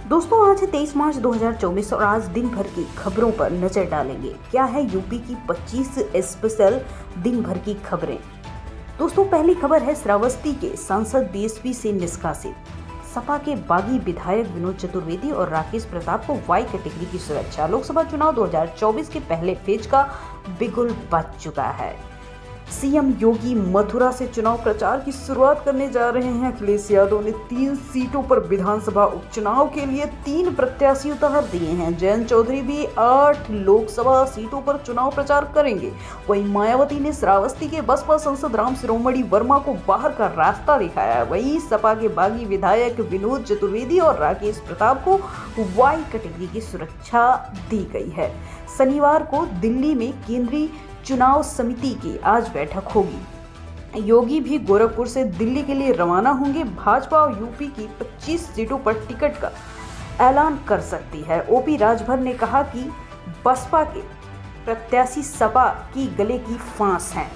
दोस्तों आज है 23 मार्च 2024 और आज दिन भर की खबरों पर नजर डालेंगे। क्या है यूपी की 25 स्पेशल दिन भर की खबरें। दोस्तों पहली खबर है श्रावस्ती के सांसद बीएसपी से निष्कासित। सपा के बागी विधायक विनोद चतुर्वेदी और राकेश प्रताप को वाई कैटेगरी की सुरक्षा। लोकसभा चुनाव 2024 के पहले फेज का बिगुल बज चुका है। सीएम योगी मथुरा से चुनाव प्रचार की शुरुआत करने जा रहे हैं। अखिलेश यादव ने 3 सीटों पर विधानसभा उपचुनाव के लिए 3 प्रत्याशी उतार दिए हैं। जयंत चौधरी भी 8 लोकसभा सीटों पर चुनाव प्रचार करेंगे। वहीं मायावती ने श्रावस्ती के बसपा सांसद राम शिरोमणि वर्मा को बाहर का रास्ता दिखाया। वहीं सपा के बागी विधायक विनोद चतुर्वेदी और राकेश प्रताप को वाई कैटेगरी की सुरक्षा दी गई है। शनिवार को दिल्ली में केंद्रीय चुनाव समिति की आज बैठक होगी। योगी भी गोरखपुर से दिल्ली के लिए रवाना होंगे। भाजपा और यूपी की 25 सीटों पर टिकट का ऐलान कर सकती है। ओपी राजभर ने कहा कि बसपा के प्रत्याशी सपा की गले की फांस हैं।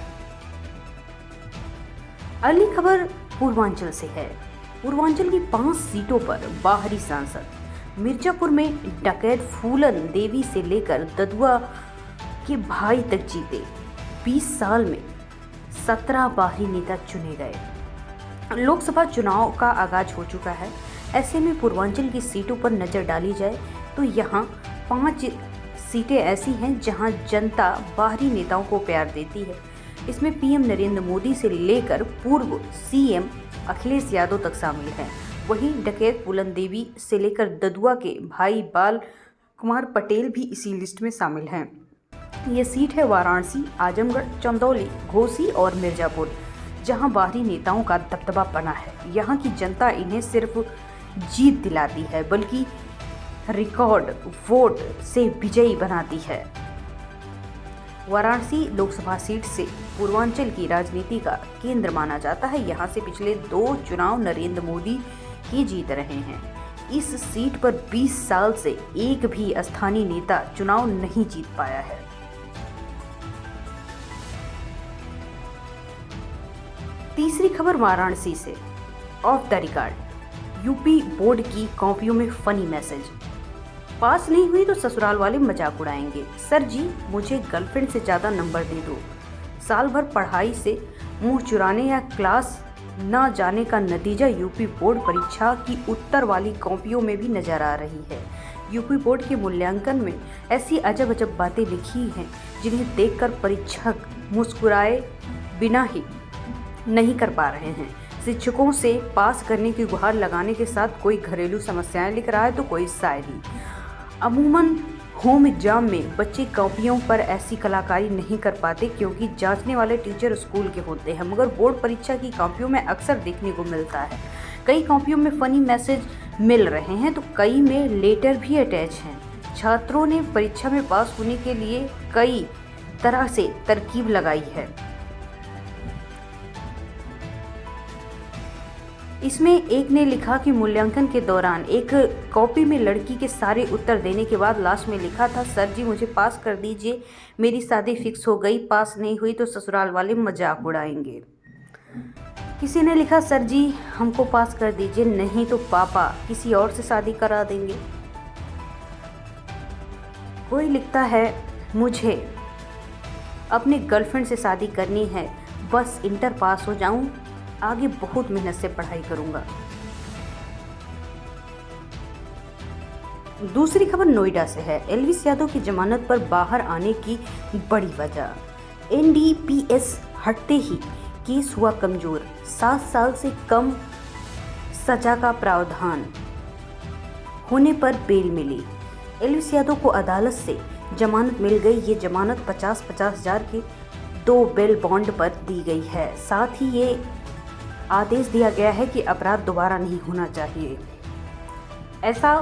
अगली खबर पूर्वांचल से है। पूर्वांचल की 5 सीटों पर बाहरी सांसद। मिर्जापुर में डकैत फूलन देवी से लेकर ददुआ के भाई तक जीते। 20 साल में 17 बाहरी नेता चुने गए। लोकसभा चुनाव का आगाज हो चुका है। ऐसे में पूर्वांचल की सीटों पर नजर डाली जाए तो यहाँ 5 सीटें ऐसी हैं जहां जनता बाहरी नेताओं को प्यार देती है। इसमें पीएम नरेंद्र मोदी से लेकर पूर्व सीएम अखिलेश यादव तक शामिल हैं। वहीं डकैत फूलन देवी से लेकर ददुआ के भाई बाल कुमार पटेल भी इसी लिस्ट में शामिल हैं। ये सीट है वाराणसी, आजमगढ़, चंदौली, घोसी और मिर्जापुर, जहां बाहरी नेताओं का दबदबा बना है। यहां की जनता इन्हें सिर्फ जीत दिलाती है बल्कि रिकॉर्ड वोट से विजयी बनाती है। वाराणसी लोकसभा सीट से पूर्वांचल की राजनीति का केंद्र माना जाता है। यहां से पिछले 2 चुनाव नरेंद्र मोदी ही जीत रहे हैं। इस सीट पर 20 साल से एक भी स्थानीय नेता चुनाव नहीं जीत पाया है। तीसरी खबर वाराणसी से। Of the record, UP board की कॉपियों में फनी मैसेज। पास नहीं हुई तो ससुराल वाले मजाक उड़ाएंगे। सर जी मुझे गर्लफ्रेंड से ज़्यादा नंबर दे दो। साल भर पढ़ाई से मुंह चुराने या क्लास न जाने का नतीजा यूपी बोर्ड परीक्षा की उत्तर वाली कॉपियों में भी नजर आ रही है। यूपी बोर्ड के मूल्यांकन में ऐसी अजब अजब बातें लिखी हैं जिन्हें देखकर परीक्षक मुस्कुराए बिना ही नहीं कर पा रहे हैं। शिक्षकों से पास करने की गुहार लगाने के साथ कोई घरेलू समस्याएं लिख रहा है तो कोई शायरी। अमूमन होम एग्जाम में बच्चे कॉपियों पर ऐसी कलाकारी नहीं कर पाते क्योंकि जांचने वाले टीचर स्कूल के होते हैं, मगर बोर्ड परीक्षा की कॉपियों में अक्सर देखने को मिलता है। कई कॉपियों में फनी मैसेज मिल रहे हैं तो कई में लेटर भी अटैच हैं। छात्रों ने परीक्षा में पास होने के लिए कई तरह से तरकीब लगाई है। इसमें एक ने लिखा कि मूल्यांकन के दौरान एक कॉपी में लड़की के सारे उत्तर देने के बाद लास्ट में लिखा था, सर जी मुझे पास कर दीजिए, मेरी शादी फिक्स हो गई, पास नहीं हुई तो ससुराल वाले मजाक उड़ाएंगे। किसी ने लिखा, सर जी हमको पास कर दीजिए, नहीं तो पापा किसी और से शादी करा देंगे। कोई लिखता है, मुझे अपने गर्लफ्रेंड से शादी करनी है, बस इंटर पास हो जाऊं, आगे बहुत मेहनत से पढ़ाई करूंगा। दूसरी खबर नोएडा से है। एल्विस यादव की जमानत पर बाहर आने की बड़ी वजह। एनडीपीएस हटते ही केस हुआ कमजोर। 7 साल से कम सजा का प्रावधान होने पर बेल मिली। एल्विस यादव को अदालत से जमानत मिल गई। ये जमानत 50-50 हजार के 2 बेल बॉन्ड पर दी गई है। साथ ही ये आदेश दिया गया है कि अपराध दोबारा नहीं होना चाहिए। ऐसा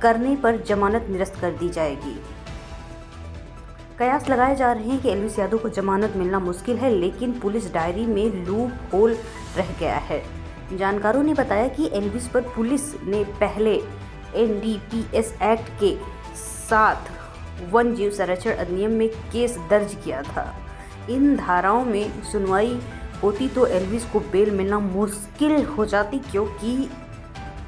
करने पर जमानत निरस्त कर दी जाएगी। कयास लगाए जा रहे हैं कि एल्विस यादव को जमानत मिलना मुश्किल है, लेकिन पुलिस डायरी में लूप होल रह गया है। जानकारों ने बताया कि एल्विस पर पुलिस ने पहले एनडीपीएस एक्ट के साथ वन जीव संरक्षण अधिनियम में केस दर्ज किया था। इन धाराओं में सुनवाई होती तो एल्विस को बेल मिलना मुश्किल हो जाती, क्योंकि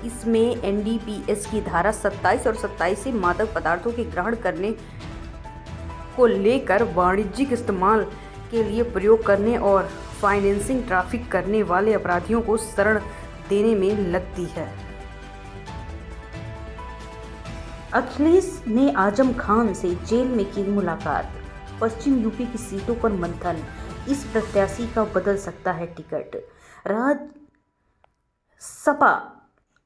इसमें एनडीपीएस की धारा 27 और 27 से मादक पदार्थों के ग्रहण करने को लेकर वाणिज्यिक इस्तेमाल के लिए प्रयोग करने और फाइनेंसिंग ट्रैफिक करने वाले अपराधियों को शरण देने में लगती है। अखिलेश ने आजम खान से जेल में की मुलाकात। पश्चिम यूपी की सीटों पर मंथन, इस प्रत्याशी का बदल सकता है टिकट। सपा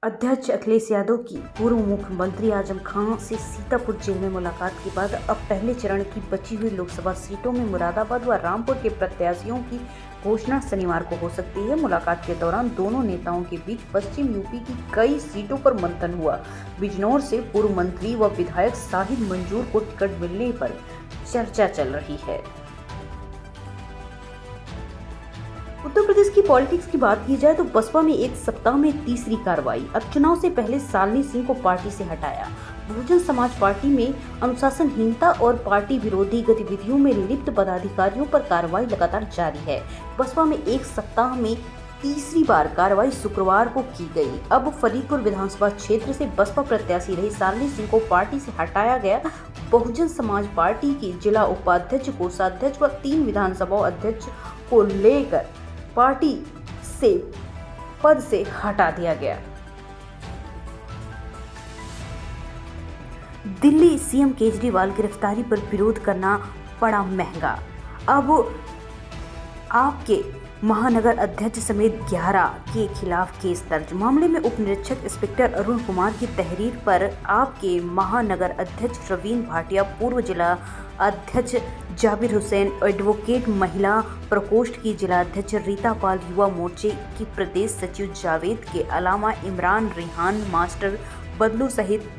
अध्यक्ष अखिलेश यादव की पूर्व मुख्यमंत्री आजम खान से सीतापुर जेल में मुलाकात के बाद अब पहले चरण की बची हुई लोकसभा सीटों में मुरादाबाद व रामपुर के प्रत्याशियों की घोषणा शनिवार को हो सकती है। मुलाकात के दौरान दोनों नेताओं के बीच पश्चिम यूपी की कई सीटों पर मंथन हुआ। बिजनौर से पूर्व मंत्री व विधायक शाहिद मंजूर को टिकट मिलने पर चर्चा चल रही है। उत्तर प्रदेश की पॉलिटिक्स की बात की जाए तो बसपा में एक सप्ताह में तीसरी कार्रवाई। अब चुनाव से पहले शालिनी सिंह को पार्टी से हटाया। बहुजन समाज पार्टी में अनुशासनहीनता और पार्टी विरोधी गतिविधियों में लिप्त पदाधिकारियों पर कार्रवाई लगातार जारी है। बसपा में एक सप्ताह में तीसरी बार कार्रवाई शुक्रवार को की गई। अब फरीदपुर विधानसभा क्षेत्र से बसपा प्रत्याशी रही शालिनी सिंह को पार्टी से हटाया गया। बहुजन समाज पार्टी की जिला उपाध्यक्ष, कोषाध्यक्ष व 3 विधानसभा अध्यक्ष को लेकर पार्टी से पद से हटा दिया गया। दिल्ली सीएम केजरीवाल गिरफ्तारी पर विरोध करना पड़ा महंगा। अब आपके महानगर अध्यक्ष समेत 11 के खिलाफ केस दर्ज। मामले में उप निरीक्षक इंस्पेक्टर अरुण कुमार की तहरीर पर आपके महानगर अध्यक्ष प्रवीण भाटिया, पूर्व जिला अध्यक्ष जाबिर हुसैन, एडवोकेट महिला प्रकोष्ठ की जिला अध्यक्ष रीता पाल, युवा मोर्चे की प्रदेश सचिव जावेद के अलावा इमरान, रेहान, मास्टर बदलू सहित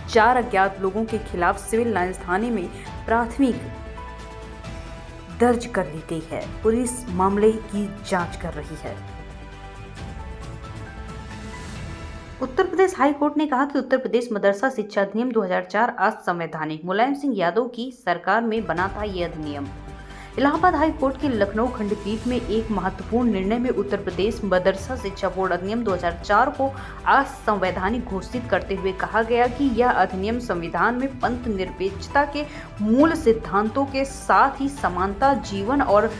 4 अज्ञात लोगों के खिलाफ सिविल लाइंस थाने में प्राथमिक दर्ज कर ली गई है। पुलिस मामले की जांच कर रही है। उत्तर प्रदेश हाई कोर्ट ने कहा कि उत्तर प्रदेश मदरसा शिक्षा अधिनियम 2004 असंवैधानिक। मुलायम सिंह यादव की सरकार में बना था ये अधिनियम। इलाहाबाद हाई कोर्ट के लखनऊ खंडपीठ में एक महत्वपूर्ण निर्णय में उत्तर प्रदेश मदरसा शिक्षा बोर्ड अधिनियम 2004 को असंवैधानिक घोषित करते हुए कहा गया कि यह अधिनियम संविधान में पंथ निरपेक्षता के मूल सिद्धांतों के साथ ही समानता, जीवन और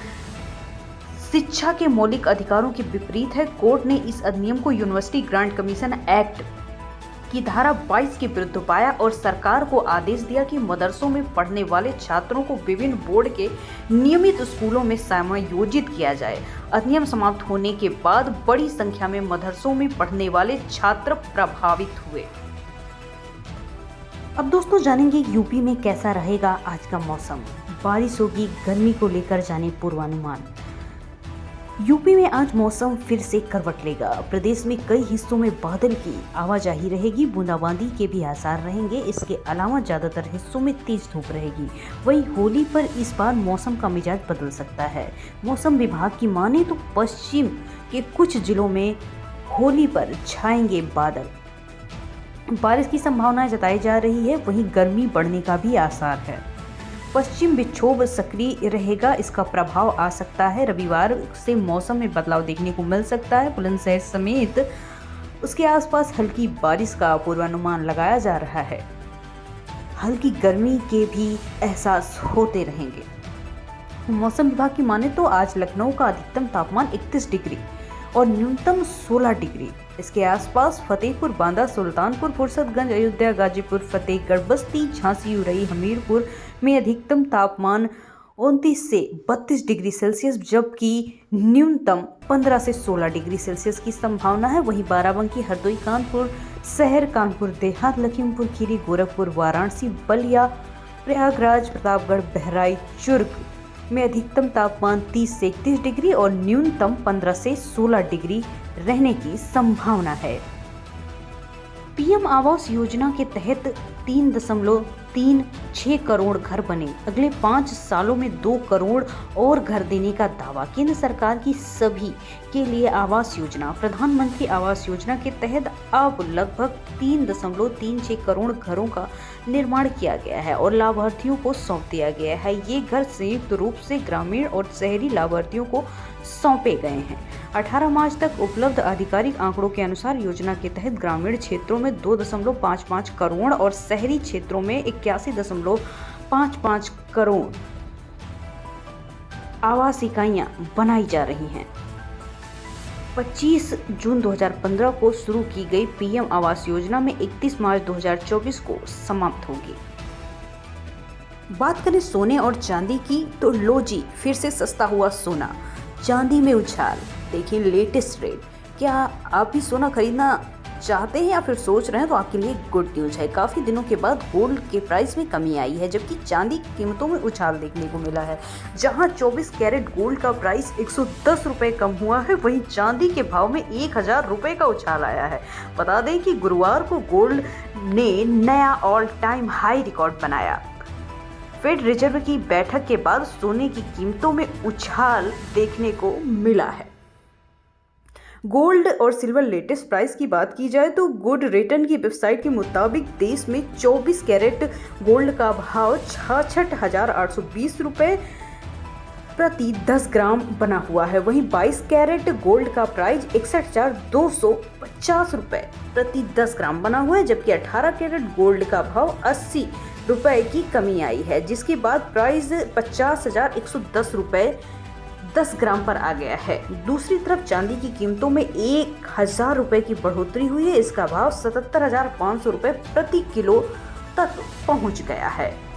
शिक्षा के मौलिक अधिकारों के विपरीत है। कोर्ट ने इस अधिनियम को यूनिवर्सिटी ग्रांट कमीशन एक्ट की धारा 22 के विरुद्ध पाया और सरकार को आदेश दिया कि मदरसों में पढ़ने वाले छात्रों को विभिन्न बोर्ड के नियमित स्कूलों में समायोजित किया जाए। अधिनियम समाप्त होने के बाद बड़ी संख्या में मदरसों में पढ़ने वाले छात्र प्रभावित हुए। अब दोस्तों जानेंगे यूपी में कैसा रहेगा आज का मौसम। बारिश होगी, गर्मी को लेकर जाने पूर्वानुमान। यूपी में आज मौसम फिर से करवट लेगा। प्रदेश में कई हिस्सों में बादल की आवाजाही रहेगी, बूंदाबांदी के भी आसार रहेंगे। इसके अलावा ज्यादातर हिस्सों में तेज धूप रहेगी। वहीं होली पर इस बार मौसम का मिजाज बदल सकता है। मौसम विभाग की माने तो पश्चिम के कुछ जिलों में होली पर छाएंगे बादल। बारिश की संभावना जताई जा रही है। वहीं गर्मी बढ़ने का भी आसार है। पश्चिम विक्षोभ सक्रिय रहेगा, इसका प्रभाव आ सकता है। रविवार से मौसम में बदलाव देखने को मिल सकता है। बुलंदशहर समेत उसके आसपास हल्की बारिश का पूर्वानुमान लगाया जा रहा है। हल्की गर्मी के भी एहसास होते रहेंगे। मौसम विभाग की माने तो आज लखनऊ का अधिकतम तापमान 31 डिग्री और न्यूनतम 16 डिग्री। इसके आसपास फतेहपुर, बांदा, सुल्तानपुर, फुर्सतगंज, अयोध्या, गाजीपुर, फतेहगढ़, बस्ती, झांसी, उरई, हमीरपुर में अधिकतम तापमान 29 से 32 डिग्री सेल्सियस जबकि न्यूनतम 15 से 16 डिग्री सेल्सियस की संभावना है। वहीं बाराबंकी, हरदोई, कानपुर शहर, कानपुर देहात, लखीमपुर खीरी, गोरखपुर, वाराणसी, बलिया, प्रयागराज, प्रतापगढ़, बहराइच, चुर्क में अधिकतम तापमान 30 से 31 डिग्री और न्यूनतम 15 से 16 डिग्री रहने की संभावना है। पीएम आवास योजना के तहत 3.36 करोड़ घर बने। अगले 5 सालों में 2 करोड़ और घर देने का दावा। केंद्र सरकार की सभी के लिए आवास योजना, प्रधानमंत्री आवास योजना के तहत अब लगभग 3.36 करोड़ घरों का निर्माण किया गया है और लाभार्थियों को सौंप दिया गया है। ये घर संयुक्त रूप से ग्रामीण और शहरी लाभार्थियों को सौंपे गए हैं। 18 मार्च तक उपलब्ध आधिकारिक आंकड़ों के अनुसार योजना के तहत ग्रामीण क्षेत्रों में 2.55 करोड़ और शहरी क्षेत्रों में 81.55 करोड़ आवास इकाइयां बनाई जा रही हैं। 25 जून 2015 को शुरू की गई पीएम आवास योजना में 31 मार्च 2024 को समाप्त होगी। बात करें सोने और चांदी की तो लो जी, फिर से सस्ता हुआ सोना, चांदी में उछाल। देखिए लेटेस्ट रेट। क्या आप भी सोना खरीदना चाहते हैं या फिर सोच रहे हैं तो आपके लिए गुड न्यूज है। काफ़ी दिनों के बाद गोल्ड के प्राइस में कमी आई है, जबकि चांदी की कीमतों में उछाल देखने को मिला है। जहां 24 कैरेट गोल्ड का प्राइस 110 रुपये कम हुआ है, वहीं चांदी के भाव में 1000 रुपये का उछाल आया है। बता दें कि गुरुवार को गोल्ड ने नया ऑल टाइम हाई रिकॉर्ड बनाया। फेड रिजर्व की बैठक के बाद सोने की कीमतों में उछाल देखने को मिला है। गोल्ड और सिल्वर लेटेस्ट प्राइस की बात की जाए तो गोल्ड रेटन की वेबसाइट के मुताबिक देश में 24 कैरेट गोल्ड का भाव 66,820 रुपये प्रति 10 ग्राम बना हुआ है। वहीं 22 कैरेट गोल्ड का प्राइस 61,250 रुपये प्रति 10 ग्राम बना हुआ है, जबकि 18 कैरेट गोल्ड का भाव 80 रुपये की कमी आई है, जिसके बाद प्राइस 50,110 रुपये 10 ग्राम पर आ गया है। दूसरी तरफ चांदी की कीमतों में 1000 रुपये की बढ़ोतरी हुई है। इसका भाव 77,500 रुपये प्रति किलो तक पहुंच गया है।